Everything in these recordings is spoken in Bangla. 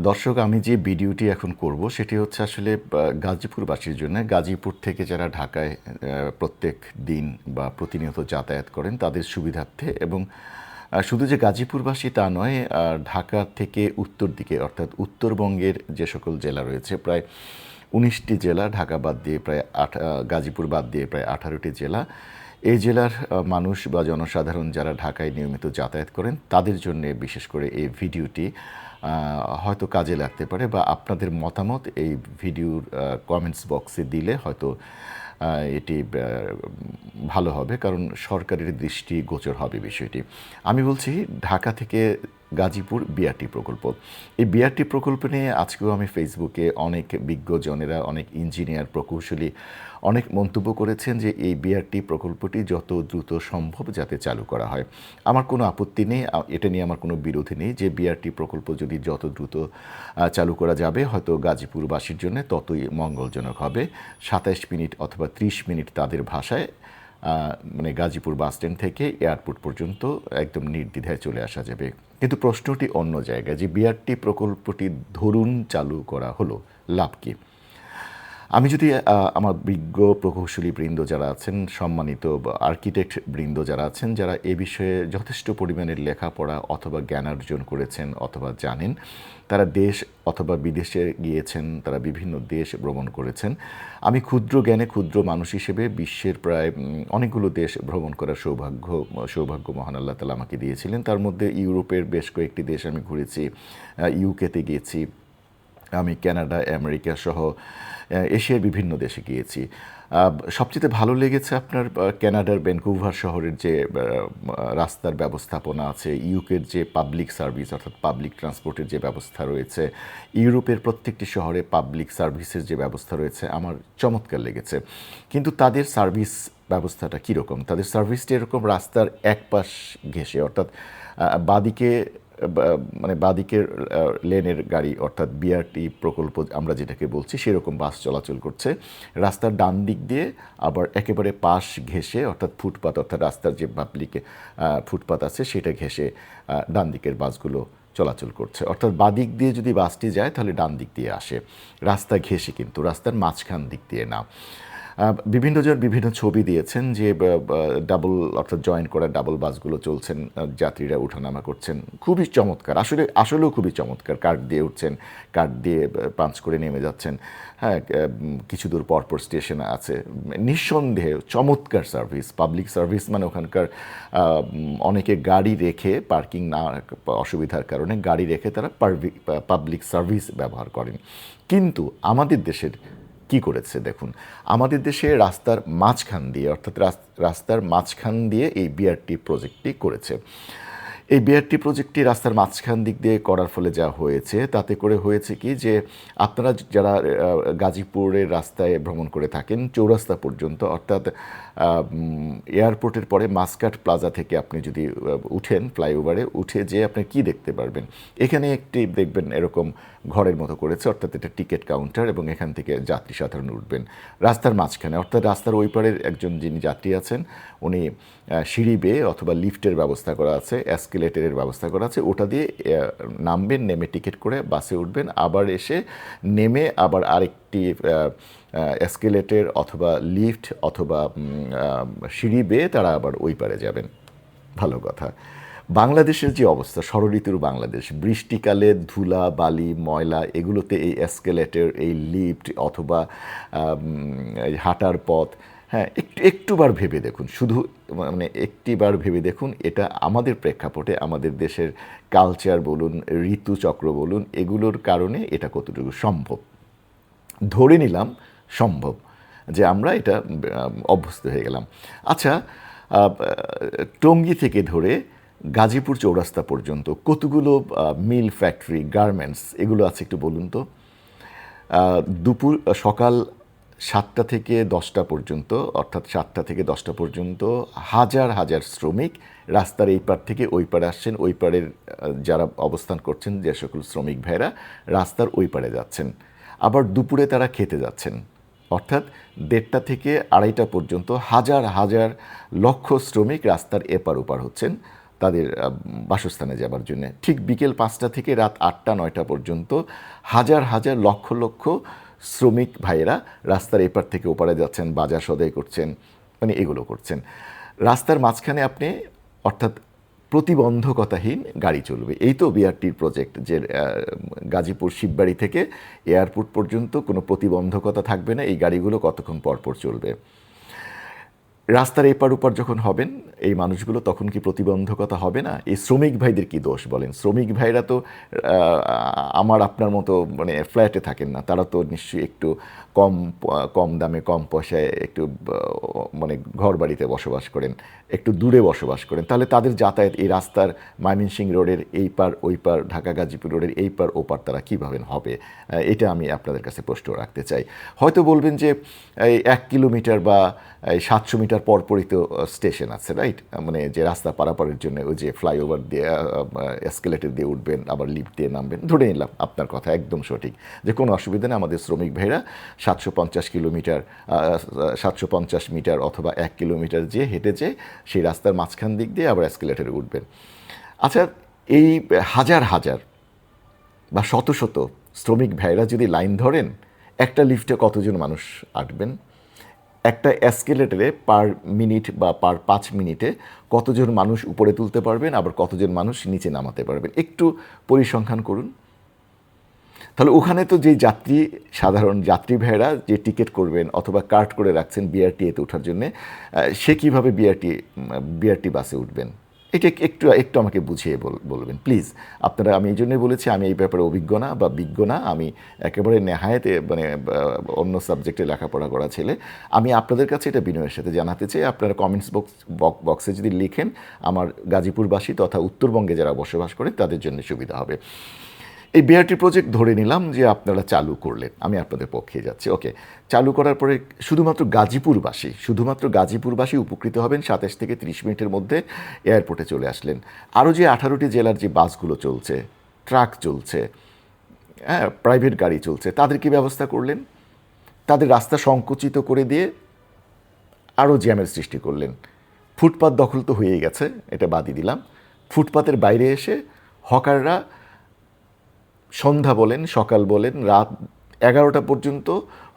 দর্শক, আমি যে ভিডিওটি এখন করব সেটি হচ্ছে আসলে গাজীপুরবাসীর জন্য। গাজীপুর থেকে যারা ঢাকায় প্রত্যেক দিন বা প্রতিনিয়ত যাতায়াত করেন তাদের সুবিধার্থে, এবং শুধু যে গাজীপুরবাসী তা নয়, ঢাকা থেকে উত্তর দিকে অর্থাৎ উত্তরবঙ্গের যে সকল জেলা রয়েছে, প্রায় ১৯টি জেলা, ঢাকা বাদ দিয়ে প্রায় গাজীপুর বাদ দিয়ে প্রায় ১৮টি জেলা। এই জেলার মানুষ বা জনসাধারণ যারা ঢাকায় নিয়মিত যাতায়াত করেন তাদের জন্য বিশেষ করে এই ভিডিওটি হয়তো কাজে লাগতে পারে, বা আপনাদের মতামত এই ভিডিওর কমেন্টস বক্সে দিলে হয়তো এটি ভালো হবে, কারণ সরকারের দৃষ্টি গোচর হবে বিষয়টি। আমি বলছি ঢাকা থেকে গাজীপুর বিআরটি প্রকল্প। এই বিআরটি প্রকল্প নিয়ে আজকেও আমি ফেসবুকে অনেক বিজ্ঞজনেরা, অনেক ইঞ্জিনিয়ার, প্রকৌশলী অনেক মন্তব্য করেছেন যে এই বিআরটি প্রকল্পটি যত দ্রুত সম্ভব যাতে চালু করা হয়। আমার কোনো আপত্তি নেই, এটা নিয়ে আমার কোনো বিরোধী নেই যে বিআরটি প্রকল্প যদি যত দ্রুত চালু করা যাবে হয়তো গাজীপুরবাসীর জন্য ততই মঙ্গলজনক হবে। ২৭ মিনিট অথবা ৩০ মিনিট তাদের ভাষায় মানে গাজীপুর বাসস্ট্যান্ড থেকে এয়ারপোর্ট পর্যন্ত একদম নির্দ্বিধায় চলে আসা যাবে। কিন্তু প্রশ্নটি অন্য জায়গায়, যে বিআরটি প্রকল্পটি ধরুন চালু করা হলো, লাভ কী? আমি যদি আমার বিজ্ঞ প্রকৌশলী বৃন্দ যারা আছেন, সম্মানিত আর্কিটেক্ট বৃন্দ যারা আছেন, যারা এ বিষয়ে যথেষ্ট পরিমাণের লেখাপড়া অথবা জ্ঞানার্জন করেছেন অথবা জানেন, তারা দেশ অথবা বিদেশে গিয়েছেন, তারা বিভিন্ন দেশ ভ্রমণ করেছেন। আমি ক্ষুদ্র জ্ঞানে ক্ষুদ্র মানুষ হিসেবে বিশ্বের প্রায় অনেকগুলো দেশ ভ্রমণ করার সৌভাগ্য মহান আল্লাহ তাআলা আমাকে দিয়েছিলেন। তার মধ্যে ইউরোপের বেশ কয়েকটি দেশ আমি ঘুরেছি, ইউকেতে গিয়েছি, আমি কানাডা, আমেরিকা সহ এশিয়ার বিভিন্ন দেশে গিয়েছি। সবচেয়ে ভালো লেগেছে আপনার কানাডার ভ্যানকুভার শহরের যে রাস্তার ব্যবস্থাপনা আছে, ইউকের যে পাবলিক সার্ভিস অর্থাৎ পাবলিক ট্রান্সপোর্টের যে ব্যবস্থা রয়েছে, ইউরোপের প্রত্যেকটি শহরে পাবলিক সার্ভিসের যে ব্যবস্থা রয়েছে, আমার চমৎকার লেগেছে। কিন্তু তাদের সার্ভিস ব্যবস্থাটা কীরকম? তাদের সার্ভিসটা এরকম রাস্তার এক পাশ ঘেঁষে, অর্থাৎ বাদিকে মানে বাদিকের লেনের গাড়ি অর্থাৎ বিআরটি প্রকল্প আমরা যেটাকে বলছি সেরকম বাস চলাচল করছে। রাস্তার ডান দিক দিয়ে আবার একেবারে পাশ ঘেঁষে অর্থাৎ ফুটপাত, অর্থাৎ রাস্তার যে পাবলিক ফুটপাত আছে সেটা ঘেঁষে ডান দিকের বাসগুলো চলাচল করছে। অর্থাৎ বাদিক দিয়ে যদি বাসটি যায় তাহলে ডান দিক দিয়ে আসে, রাস্তা ঘেঁষে, কিন্তু রাস্তার মাঝখান দিক দিয়ে না। বিভিন্নজন বিভিন্ন ছবি দিয়েছেন যে ডাবল অর্থাৎ জয়েন করা ডাবল বাসগুলো চলছেন, যাত্রীরা ওঠানামা করছেন, খুবই চমৎকার, আসলেও খুবই চমৎকার। কার্ড দিয়ে উঠছেন, কার্ড দিয়ে পাঞ্চ করে নেমে যাচ্ছেন। হ্যাঁ, কিছু দূর পরপর স্টেশন আছে। নিঃসন্দেহে চমৎকার সার্ভিস, পাবলিক সার্ভিস। মানে ওখানকার অনেকে গাড়ি রেখে, পার্কিং না অসুবিধার কারণে গাড়ি রেখে তারা পাবলিক সার্ভিস ব্যবহার করেন। কিন্তু আমাদের দেশের কি করেছে দেখুন, আমাদের দেশে রাস্তার মাঝখান দিয়ে অর্থাৎ রাস্তার মাঝখান দিয়ে এই বিআরটি প্রজেক্টটি করেছে। এই বিআরটি প্রজেক্টটি রাস্তার মাঝখান দিক দিয়ে করার ফলে যা হয়েছে, তাতে করে হয়েছে কি যে আপনারা যারা গাজীপুরের রাস্তায় ভ্রমণ করে থাকেন চৌরাস্তা পর্যন্ত, অর্থাৎ এয়ারপোর্টের পরে মাস্কাট প্লাজা থেকে আপনি যদি উঠেন ফ্লাইওভারে, উঠে যেয়ে আপনি কি দেখতে পারবেন, এখানে একটি দেখবেন এরকম ঘরের মতো করেছে, অর্থাৎ এটা টিকিট কাউন্টার, এবং এখান থেকে যাত্রী সাধারণ উঠবেন রাস্তার মাঝখানে। অর্থাৎ রাস্তার ওই পারের একজন যিনি যাত্রী আছেন উনি সিঁড়ি বেয়ে অথবা লিফটের ব্যবস্থা করা আছে, এসকেলেটরের ব্যবস্থা করা আছে, ওটা দিয়ে নামবেন, নেমে টিকিট করে বাসে উঠবেন, আবার এসে নেমে আবার আরেকটি এসকেলেটর অথবা লিফট অথবা সিঁড়ি বেয়ে তারা আবার ওই পারে যাবেন। ভালো কথা। বাংলাদেশের যে অবস্থা, ষড়ঋতুর বাংলাদেশ, বৃষ্টিকালে ধুলা বালি ময়লা এগুলোতে এই এসকেলেটর, এই লিফট অথবা হাঁটার পথ, হ্যাঁ, একটুবার ভেবে দেখুন, শুধু মানে একটিবার ভেবে দেখুন, এটা আমাদের প্রেক্ষাপটে আমাদের দেশের কালচার বলুন, ঋতুচক্র বলুন, এগুলোর কারণে এটা কতটুকু সম্ভব। ধরে নিলাম সম্ভব, যে আমরা এটা অভ্যস্ত হয়ে গেলাম। আচ্ছা, টঙ্গী থেকে ধরে গাজীপুর চৌরাস্তা পর্যন্ত কতগুলো মিল, ফ্যাক্টরি, গার্মেন্টস এগুলো আছে একটু বলুন তো। সকাল 7টা থেকে 10টা পর্যন্ত, অর্থাৎ 7টা থেকে 10টা পর্যন্ত হাজার হাজার শ্রমিক রাস্তার এই পার থেকে ওই পারে আসছেন। ওই পারের যারা অবস্থান করছেন যে সকল শ্রমিক ভাইরা রাস্তার ওই পারে যাচ্ছেন, আবার দুপুরে তারা খেতে যাচ্ছেন। অর্থাৎ 1:30 থেকে 2:30 পর্যন্ত হাজার হাজার লক্ষ শ্রমিক রাস্তার এপার ওপার হচ্ছেন। তাদের বাসস্থানে যাবার জন্য। ঠিক বিকেল 5টা থেকে রাত 8টা-9টা পর্যন্ত হাজার হাজার লক্ষ লক্ষ শ্রমিক ভাইয়েরা রাস্তার এপার থেকে ওপারে যাচ্ছেন, বাজার সদাই করছেন, মানে এগুলো করছেন। রাস্তার মাঝখানে আপনি অর্থাৎ প্রতিবন্ধকতাহীন গাড়ি চলবে। এই তো বিআরটির প্রজেক্ট, যে গাজীপুর শিববাড়ি থেকে এয়ারপোর্ট পর্যন্ত কোনো প্রতিবন্ধকতা থাকবে না, এই গাড়িগুলো কতক্ষণ পরপর চলবে। রাস্তার এপার ওপার যখন হবেন এই মানুষগুলো, তখন কি প্রতিবন্ধকতা হবে না? এই শ্রমিক ভাইদের কি দোষ বলেন? শ্রমিক ভাইরা তো আমার আপনার মতো মানে ফ্ল্যাটে থাকেন না, তারা তো নিশ্চয়ই একটু কম কম দামে কম পয়সায় একটু মানে ঘর বাড়িতে বসবাস করেন, একটু দূরে বসবাস করেন। তাহলে তাদের যাতায়াত এই রাস্তার ময়মনসিংহ রোডের এই পার ওই পার, ঢাকা গাজীপুর রোডের এই পার ও পার তারা কীভাবে হবে? এটা আমি আপনাদের কাছে প্রশ্ন রাখতে চাই। হয়তো বলবেন যে এই 1 কিলোমিটার বা 700 মিটার পরপরই তো স্টেশন আছে, রাইট? মানে যে রাস্তা পারাপারের জন্য ওই যে ফ্লাইওভার দিয়ে এসকেলেটর দিয়ে উঠবেন, আবার লিফট দিয়ে নামবেন। ধরে নিলাম আপনার কথা একদম সঠিক, যে কোনো অসুবিধা নেই, আমাদের শ্রমিক ভাইরা 750 মিটার অথবা 1 কিলোমিটার যে হেঁটে যেয়ে সেই রাস্তার মাঝখান দিক দিয়ে আবার এসকেলেটরে উঠবেন। আচ্ছা, এই হাজার হাজার বা শত শত শ্রমিক ভাইরা যদি লাইন ধরেন, একটা লিফটে কতজন মানুষ আঁটবেন? একটা এসকেলেটরে পার মিনিট বা পার 5 মিনিটে কতজন মানুষ উপরে তুলতে পারবেন, আবার কতজন মানুষ নিচে নামাতে পারবেন? একটু পরিসংখ্যান করুন। তাহলে ওখানে তো যে যাত্রী, সাধারণ যাত্রী ভাইয়েরা যে টিকিট করবেন অথবা কার্ড করে রাখছেন বিআরটিএতে ওঠার জন্যে, সে কীভাবে বিআরটি বাসে উঠবেন? এটা একটু একটু আমাকে বুঝিয়ে বলবেন প্লিজ আপনারা। আমি এই জন্যই বলেছি আমি এই ব্যাপারে অভিজ্ঞ না বা বিজ্ঞ না, আমি একেবারে নেহায়েতে মানে অন্য সাবজেক্টে লেখাপড়া করা ছেলে। আমি আপনাদের কাছে এটা বিনয়ের সাথে জানাতে চাই, আপনারা কমেন্টস বক্সে যদি লিখেন, আমার গাজীপুরবাসী তথা উত্তরবঙ্গে যারা বসবাস করেন তাদের জন্য সুবিধা হবে। এই বিআরটি প্রজেক্ট ধরে নিলাম যে আপনারা চালু করলেন, আমি আপনাদের পক্ষে যাচ্ছি, ওকে। চালু করার পরে শুধুমাত্র গাজীপুরবাসী উপকৃত হবেন। 27 থেকে 30 মিনিটের মধ্যে এয়ারপোর্টে চলে আসলেন। আরও যে 18টি জেলার যে বাসগুলো চলছে, ট্রাক চলছে, হ্যাঁ, প্রাইভেট গাড়ি চলছে, তাদের কি ব্যবস্থা করলেন? তাদের রাস্তা সংকুচিত করে দিয়ে আরও জ্যামের সৃষ্টি করলেন। ফুটপাত দখল তো হয়েই গেছে, এটা বাদই দিলাম। ফুটপাতের বাইরে এসে হকাররা সন্ধ্যা বলেন, সকাল বলেন, রাত 11টা পর্যন্ত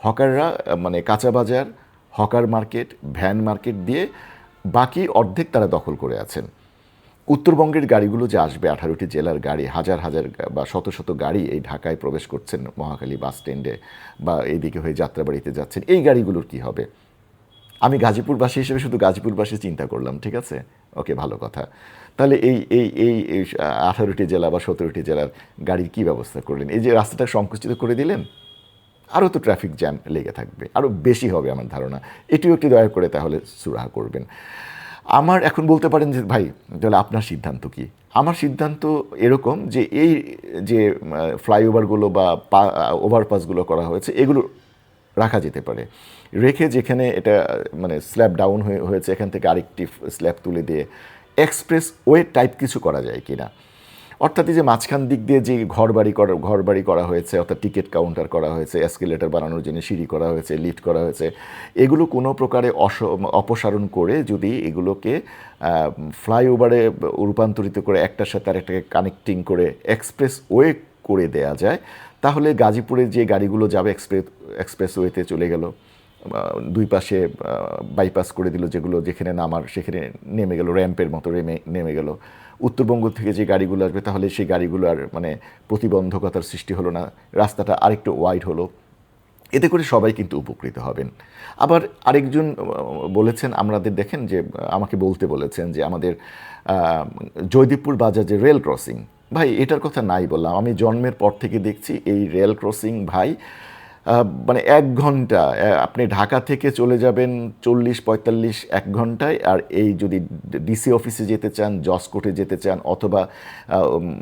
হকাররা মানে কাঁচা বাজার, হকার মার্কেট, ভ্যান মার্কেট দিয়ে বাকি অর্ধেক তারা দখল করে আছেন। উত্তরবঙ্গের গাড়িগুলো যে আসবে, 18টি জেলার গাড়ি, হাজার হাজার বা শত শত গাড়ি এই ঢাকায় প্রবেশ করছেন মহাখালী বাস স্ট্যান্ডে বা এইদিকে হয়ে যাত্রাবাড়িতে যাচ্ছেন, এই গাড়িগুলোর কি হবে? আমি গাজীপুরবাসী হিসেবে শুধু গাজীপুরবাসী চিন্তা করলাম, ঠিক আছে, ওকে, ভালো কথা। তাহলে এই এই এই 18টি জেলা বা 17টি জেলার গাড়ির কী ব্যবস্থা করলেন? এই যে রাস্তাটা সংকুচিত করে দিলেন, আরও তো ট্রাফিক জ্যাম লেগে থাকবে, আরও বেশি হবে আমার ধারণা। এটিও একটু দয়া করে তাহলে সুরাহা করবেন। আমার এখন বলতে পারেন যে ভাই তাহলে আপনার সিদ্ধান্ত কি? আমার সিদ্ধান্ত এরকম যে এই যে ফ্লাইওভারগুলো বা ওভারপাসগুলো করা হয়েছে, এগুলো রাখা যেতে পারে। রেখে যেখানে এটা মানে স্ল্যাব ডাউন হয়েছে, এখান থেকে আরেকটি স্ল্যাব তুলে দিয়ে এক্সপ্রেস ওয়ে টাইপ কিছু করা যায় কি না। অর্থাৎ এই যে মাঝখান দিক দিয়ে যে ঘরবাড়ি করা হয়েছে, অর্থাৎ টিকিট কাউন্টার করা হয়েছে, এসকেলেটর বানানোর জন্য সিঁড়ি করা হয়েছে, লিফট করা হয়েছে, এগুলো কোনো প্রকারে অপসারণ করে যদি এগুলোকে ফ্লাইওভারে রূপান্তরিত করে একটার সাথে আরেকটাকে কানেক্টিং করে এক্সপ্রেস ওয়ে করে দেয়া যায়, তাহলে গাজীপুরের যে গাড়িগুলো যাবে এক্সপ্রেসওয়েতে চলে গেল, দুই পাশে বাইপাস করে দিল, যেগুলো যেখানে নামার সেখানে নেমে গেল, র্যাম্পের মতো নেমে গেল। উত্তরবঙ্গ থেকে যে গাড়িগুলো আসবে, তাহলে সেই গাড়িগুলো আর মানে প্রতিবন্ধকতার সৃষ্টি হলো না, রাস্তাটা আরেকটু ওয়াইড হলো। এতে করে সবাই কিন্তু উপকৃত হবেন। আবার আরেকজন বলেছেন, আমাদের দেখেন যে আমাকে বলতে বলেছেন যে আমাদের জয়দীপুর বাজার যে রেল ক্রসিং, ভাই এটার কথা নাই বললাম, আমি জন্মের পর থেকে দেখছি এই রেল ক্রসিং ভাই মানে 1 ঘন্টা, আপনি ঢাকা থেকে চলে যাবেন 40-45 1 ঘন্টায়, আর এই যদি ডিসি অফিসে যেতে চান, জসকোর্টে যেতে চান, অথবা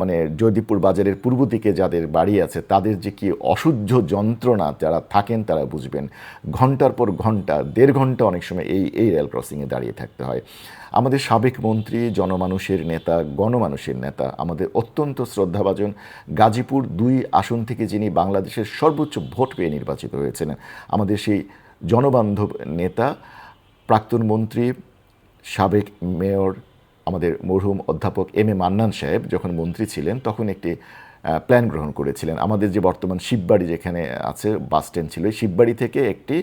মানে জয়দীপুর বাজারের পূর্ব দিকে যাদের বাড়ি আছে তাদের যে কি অসহ্য যন্ত্রণা, যারা থাকেন তারা বুঝবেন। ঘন্টার পর ঘন্টা, 1.5 ঘন্টা অনেক সময় এই রেল ক্রসিংয়ে দাঁড়িয়ে থাকতে হয়। আমাদের সাবেক মন্ত্রী, জনমানুষের নেতা, গণমানুষের নেতা, আমাদের অত্যন্ত শ্রদ্ধাভাজন গাজীপুর 2 আসন থেকে যিনি বাংলাদেশের সর্বোচ্চ ভোট পেয়ে নির্বাচিত হয়েছেন, আমাদের সেই জনবান্ধব নেতা, প্রাক্তন মন্ত্রী, সাবেক মেয়র, আমাদের মরহুম অধ্যাপক এম এ মান্নান সাহেব যখন মন্ত্রী ছিলেন তখন একটি প্ল্যান গ্রহণ করেছিলেন। আমাদের যে বর্তমান শিববাড়ি যেখানে আছে বাস স্ট্যান্ড ছিল, এই শিববাড়ি থেকে একটি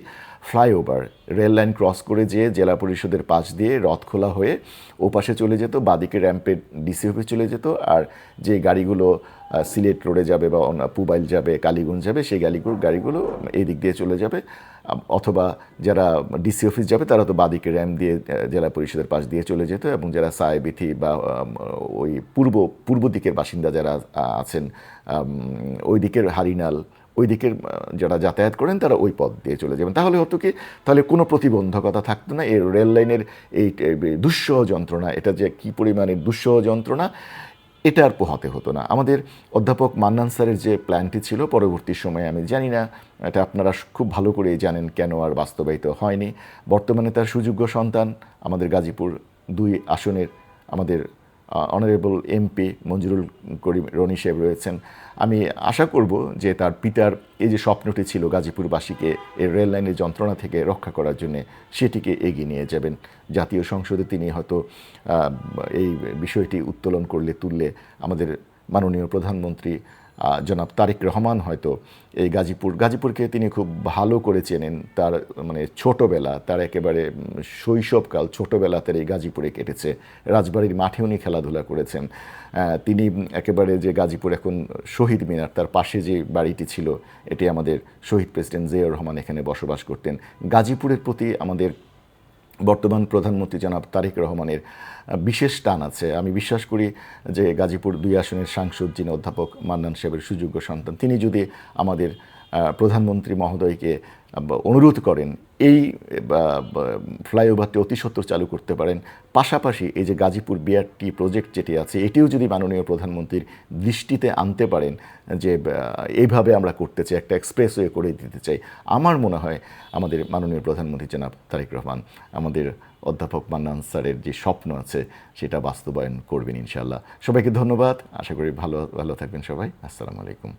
ফ্লাইওভার রেল লাইন ক্রস করে যেয়ে জেলা পরিষদের পাশ দিয়ে রথখোলা হয়ে ও পাশে চলে যেত, বাদিকে র্যাম্পে ডিসি অফিস চলে যেত, আর যে গাড়িগুলো সিলেট রোডে যাবে বা পুবাইল যাবে, কালীগঞ্জ যাবে, সেই গাড়িগুলো এই দিক দিয়ে চলে যাবে। অথবা যারা ডিসি অফিস যাবে তারা তো বাদিকে র্যাম্প দিয়ে জেলা পরিষদের পাশ দিয়ে চলে যেত, এবং যারা সায়বিথি বা ওই পূর্ব দিকের বাসিন্দা যারা আছেন, ওই দিকের হারিনাল, ওই দিকের যারা যাতায়াত করেন তারা ওই পথ দিয়ে চলে যাবেন। তাহলে হতো কি, তাহলে কোনো প্রতিবন্ধকতা থাকতো না। এই রেল লাইনের এই দুঃসহ যন্ত্রণা, এটা যে কী পরিমাণের দুঃসহ যন্ত্রণা, এটা আর পোহাতে হতো না। আমাদের অধ্যাপক মান্নান স্যারের যে প্ল্যানটি ছিল পরবর্তী সময়ে, আমি জানি না, এটা আপনারা খুব ভালো করেই জানেন কেন আর বাস্তবায়িত হয়নি। বর্তমানে তার সুযোগ্য সন্তান আমাদের গাজীপুর 2 আসনের আমাদের অনারেবল এমপি মঞ্জুরুল করিম রনি সাহেব রয়েছেন। আমি আশা করব যে তার পিতার এই যে স্বপ্নটি ছিল গাজীপুরবাসীকে এই রেল লাইনের যন্ত্রণা থেকে রক্ষা করার জন্য, সেটিকে এগিয়ে নিয়ে যাবেন। জাতীয় সংসদে তিনি হয়তো এই বিষয়টি উত্তোলন তুললে আমাদের মাননীয় প্রধানমন্ত্রী জনাব তারেক রহমান হয়তো এই গাজীপুরকে তিনি খুব ভালো করে চেনেন। তার মানে ছোটোবেলা, তার একেবারে শৈশবকাল, ছোটোবেলা তার এই গাজীপুরে কেটেছে। রাজবাড়ির মাঠে উনি খেলাধুলা করেছেন। তিনি একেবারে যে গাজীপুর এখন শহীদ মিনার, তার পাশে যে বাড়িটি ছিল, এটি আমাদের শহীদ প্রেসিডেন্ট জিয়াউর রহমান এখানে বসবাস করতেন। গাজীপুরের প্রতি আমাদের বর্তমান প্রধানমন্ত্রী জনাব তারেক রহমানের বিশেষ টান আছে। আমি বিশ্বাস করি যে গাজীপুর 2 আসনের সাংসদ যিনি অধ্যাপক মান্নান সাহেবের সুযোগ্য সন্তান, তিনি যদি আমাদের প্রধানমন্ত্রী মহোদয়কে অনুরোধ করেন এই ফ্লাইওভারটি অতি সত্বর চালু করতে পারেন, পাশাপাশি এই যে গাজীপুর বিআরটি প্রজেক্ট যেটি আছে, এটিও যদি মাননীয় প্রধানমন্ত্রীর দৃষ্টিতে আনতে পারেন যে এইভাবে আমরা করতে চাই, একটা এক্সপ্রেসওয়ে করে দিতে চাই, আমার মনে হয় আমাদের মাননীয় প্রধানমন্ত্রী জনাব তারেক রহমান আমাদের অধ্যাপক মান্নান স্যারের যে স্বপ্ন আছে সেটা বাস্তবায়ন করবেন ইনশাআল্লাহ। সবাইকে ধন্যবাদ। আশা করি ভালো থাকবেন সবাই। আসসালামু আলাইকুম।